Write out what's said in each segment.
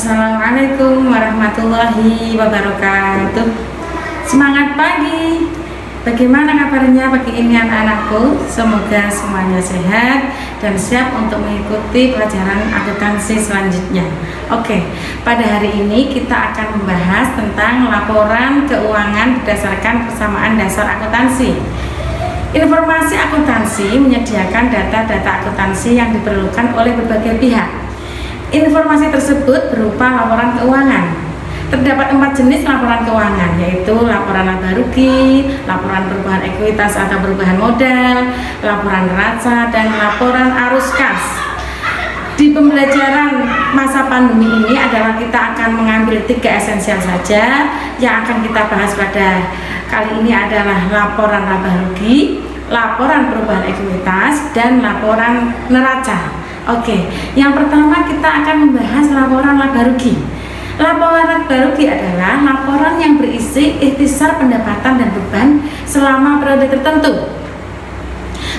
Assalamualaikum warahmatullahi wabarakatuh. Semangat pagi. Bagaimana kabarnya pagi ini anak-anakku? Semoga semuanya sehat dan siap untuk mengikuti pelajaran akuntansi selanjutnya. Oke, pada hari ini kita akan membahas tentang laporan keuangan berdasarkan persamaan dasar akuntansi. Informasi akuntansi menyediakan data-data akuntansi yang diperlukan oleh berbagai pihak. Informasi tersebut berupa laporan keuangan. Terdapat 4 jenis laporan keuangan, yaitu laporan laba rugi, laporan perubahan ekuitas atau perubahan modal, laporan neraca, dan laporan arus kas. Di pembelajaran masa pandemi ini adalah kita akan mengambil 3 esensial saja yang akan kita bahas pada kali ini adalah laporan laba rugi, laporan perubahan ekuitas, dan laporan neraca. Oke, yang pertama kita akan membahas laporan laba rugi. Laporan laba rugi adalah laporan yang berisi ikhtisar pendapatan dan beban selama periode tertentu.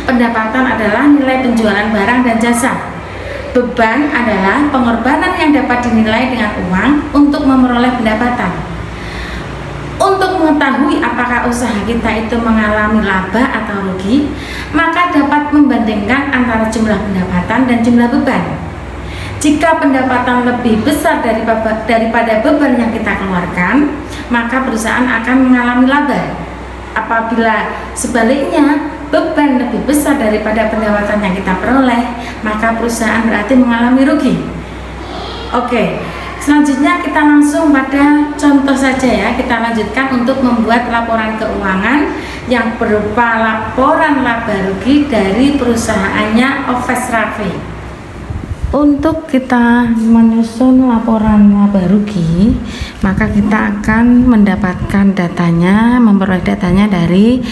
Pendapatan adalah nilai penjualan barang dan jasa. Beban adalah pengorbanan yang dapat dinilai dengan uang untuk memperoleh pendapatan. Untuk mengetahui apakah usaha kita itu mengalami laba atau rugi, maka dapat membandingkan antara jumlah pendapatan dan jumlah beban. Jika pendapatan lebih besar daripada beban yang kita keluarkan, maka perusahaan akan mengalami laba. Apabila sebaliknya, beban lebih besar daripada pendapatan yang kita peroleh, maka perusahaan berarti mengalami rugi. Oke, selanjutnya kita langsung pada contoh saja ya. Kita lanjutkan untuk membuat laporan keuangan yang berupa laporan laba rugi dari perusahaannya Oves Raffi. Untuk kita menyusun laporan laba rugi, maka kita akan mendapatkan datanya, memperoleh datanya dari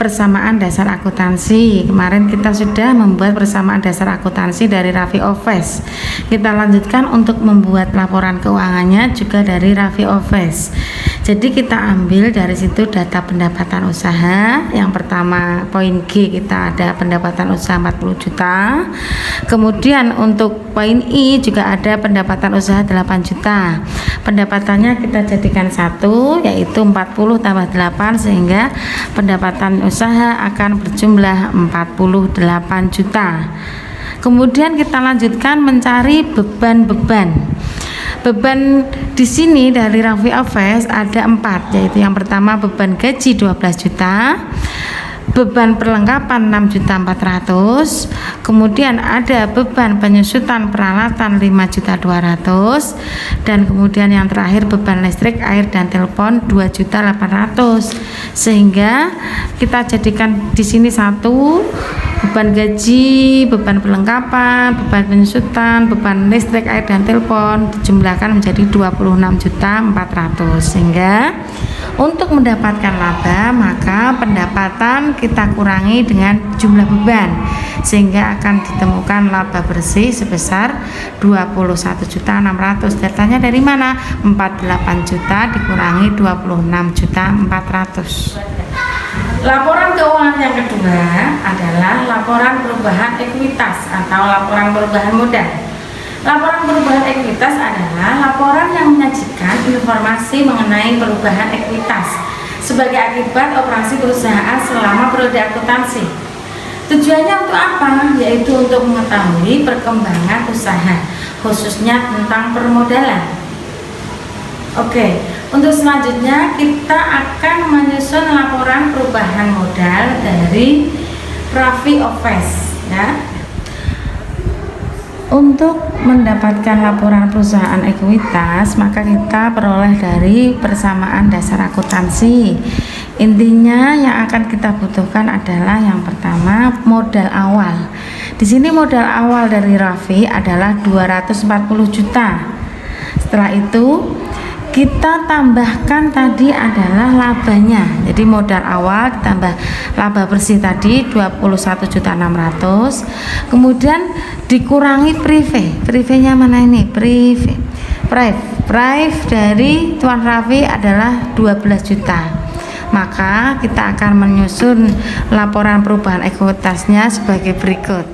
persamaan dasar akuntansi. Kemarin kita sudah membuat persamaan dasar akuntansi dari Raffi Oves. Kita lanjutkan untuk membuat laporan keuangannya juga dari Raffi Oves. Jadi kita ambil dari situ data pendapatan usaha. Yang pertama poin G kita ada pendapatan usaha 40 juta. Kemudian untuk poin I juga ada pendapatan usaha 8 juta. Pendapatannya kita jadikan 1, yaitu 40 tambah 8, sehingga pendapatan usaha akan berjumlah 48 juta. Kemudian kita lanjutkan mencari beban-beban. Beban di sini dari Raffi Oves ada 4, yaitu yang pertama beban gaji 12 juta, beban perlengkapan 6.400.000, kemudian ada beban penyusutan peralatan 5.200.000, dan kemudian yang terakhir beban listrik, air, dan telepon 2.800.000. Sehingga kita jadikan di sini 1 beban gaji, beban perlengkapan, beban penyusutan, beban listrik, air, dan telepon dijumlahkan menjadi 26.400.000. Sehingga untuk mendapatkan laba, maka pendapatan kita kurangi dengan jumlah beban, sehingga akan ditemukan laba bersih sebesar 21.600.000. Datanya dari mana? 48 juta dikurangi 26.400.000. Laporan keuangan yang kedua adalah laporan perubahan ekuitas atau laporan perubahan modal. Laporan perubahan ekuitas adalah laporan yang menyajikan informasi mengenai perubahan ekuitas sebagai akibat operasi perusahaan selama periode akuntansi. Tujuannya untuk apa? Yaitu untuk mengetahui perkembangan usaha, khususnya tentang permodalan. Oke, untuk selanjutnya kita akan menyusun laporan perubahan modal dari Raffi Oves ya. Untuk mendapatkan laporan perusahaan ekuitas, maka kita peroleh dari persamaan dasar akuntansi. Intinya yang akan kita butuhkan adalah yang pertama modal awal. Di sini modal awal dari Raffi adalah 240 juta. Setelah itu kita tambahkan tadi adalah labanya. Jadi modal awal ditambah laba bersih tadi 21.600.000. Kemudian dikurangi prive. Privenya mana ini? Prive dari Tuan Raffi adalah 12 juta. Maka kita akan menyusun laporan perubahan ekuitasnya sebagai berikut.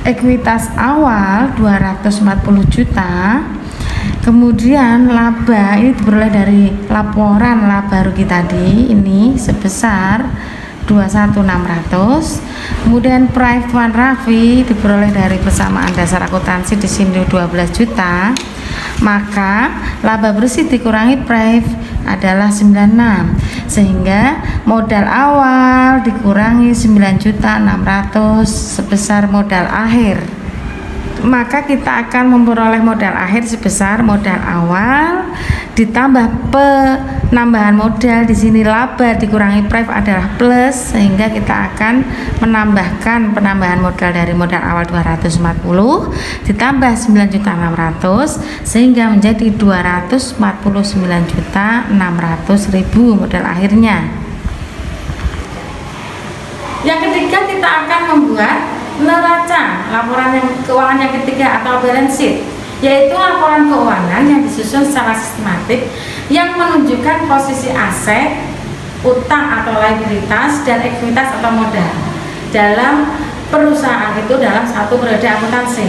ekuitas awal 240 juta. Kemudian laba ini diperoleh dari laporan laba rugi tadi ini sebesar 21.600. Kemudian Prive Tuan Raffi diperoleh dari persamaan dasar akuntansi di sini 12 juta. Maka laba bersih dikurangi Prive adalah 96, sehingga modal awal dikurangi 9.600.000 sebesar modal akhir. Maka kita akan memperoleh modal akhir sebesar modal awal ditambah penambahan modal. Di sini laba dikurangi Prive adalah plus, sehingga kita akan menambahkan penambahan modal dari modal awal 240 ditambah 9.600.000 sehingga menjadi 249.600.000 modal akhirnya. Yang ketiga, kita akan membuat neraca laporan keuangan yang ketiga atau balance sheet, yaitu laporan keuangan yang disusun secara sistematik yang menunjukkan posisi aset, utang atau liabilitas, dan ekuitas atau modal dalam perusahaan itu dalam satu periode akuntansi.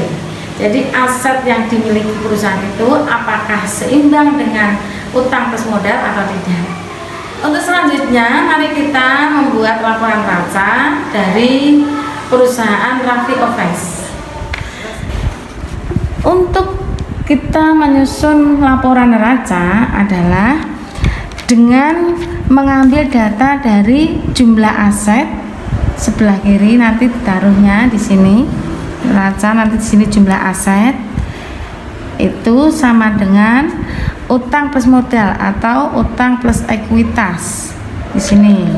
Jadi aset yang dimiliki perusahaan itu apakah seimbang dengan utang plus modal atau tidak. Untuk selanjutnya, mari kita membuat laporan neraca dari perusahaan Raffi Office. Untuk kita menyusun laporan neraca adalah dengan mengambil data dari jumlah aset sebelah kiri, nanti ditaruhnya di sini neraca, nanti di sini jumlah aset itu sama dengan utang plus modal atau utang plus ekuitas di sini.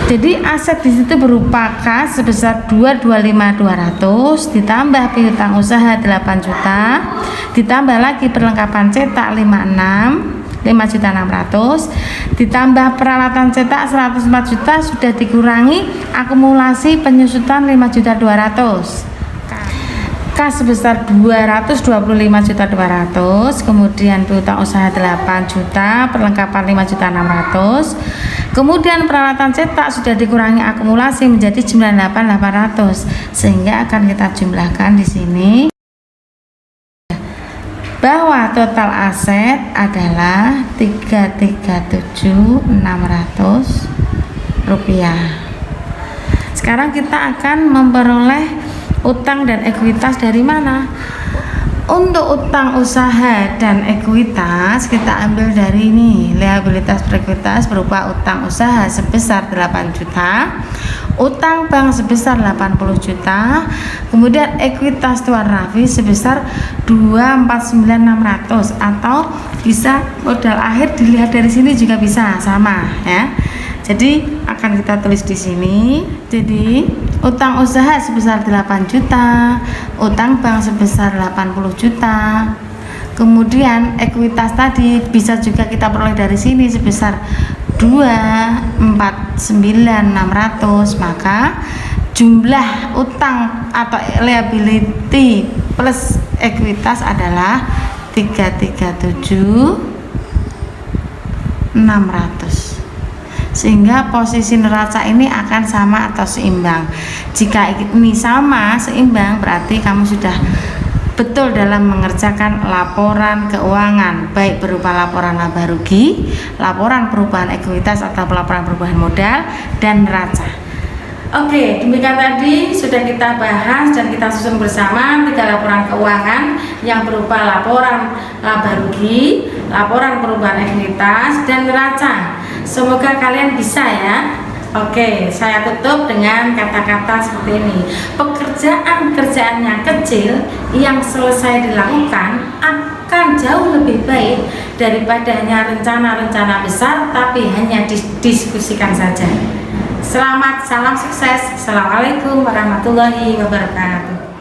Jadi aset di situ berupa kas sebesar 225.200 ditambah piutang usaha 8 juta ditambah lagi perlengkapan cetak 5.600.000 ditambah peralatan cetak 104 juta sudah dikurangi akumulasi penyusutan 5.200.000. Kas sebesar 225.200.000, kemudian piutang usaha 8 juta, perlengkapan 5.600.000, kemudian peralatan cetak sudah dikurangi akumulasi menjadi 98.800, sehingga akan kita jumlahkan di sini bahwa total aset adalah 337.600 rupiah. Sekarang kita akan memperoleh utang dan ekuitas dari mana? Untuk utang usaha dan ekuitas kita ambil dari ini, liabilitas per ekuitas berupa utang usaha sebesar 8 juta, utang bank sebesar 80 juta, kemudian ekuitas Tuan Raffi sebesar 249.600, atau bisa modal akhir dilihat dari sini juga bisa sama ya. Jadi akan kita tulis di sini. Jadi utang usaha sebesar 8 juta, utang bank sebesar 80 juta. Kemudian ekuitas tadi bisa juga kita peroleh dari sini sebesar 249.600, maka jumlah utang atau liability plus ekuitas adalah 337.600. Sehingga posisi neraca ini akan sama atau seimbang. Jika ini sama seimbang, berarti kamu sudah betul dalam mengerjakan laporan keuangan, baik berupa laporan laba rugi, laporan perubahan ekuitas atau laporan perubahan modal, dan neraca. Oke, demikian tadi sudah kita bahas dan kita susun bersama 3 laporan keuangan yang berupa laporan laba rugi, laporan perubahan ekuitas, dan neraca. Semoga kalian bisa ya. Oke, saya tutup dengan kata-kata seperti ini. Pekerjaan-pekerjaan yang kecil yang selesai dilakukan akan jauh lebih baik daripada hanya rencana-rencana besar tapi hanya didiskusikan saja. Selamat, salam sukses. Assalamualaikum warahmatullahi wabarakatuh.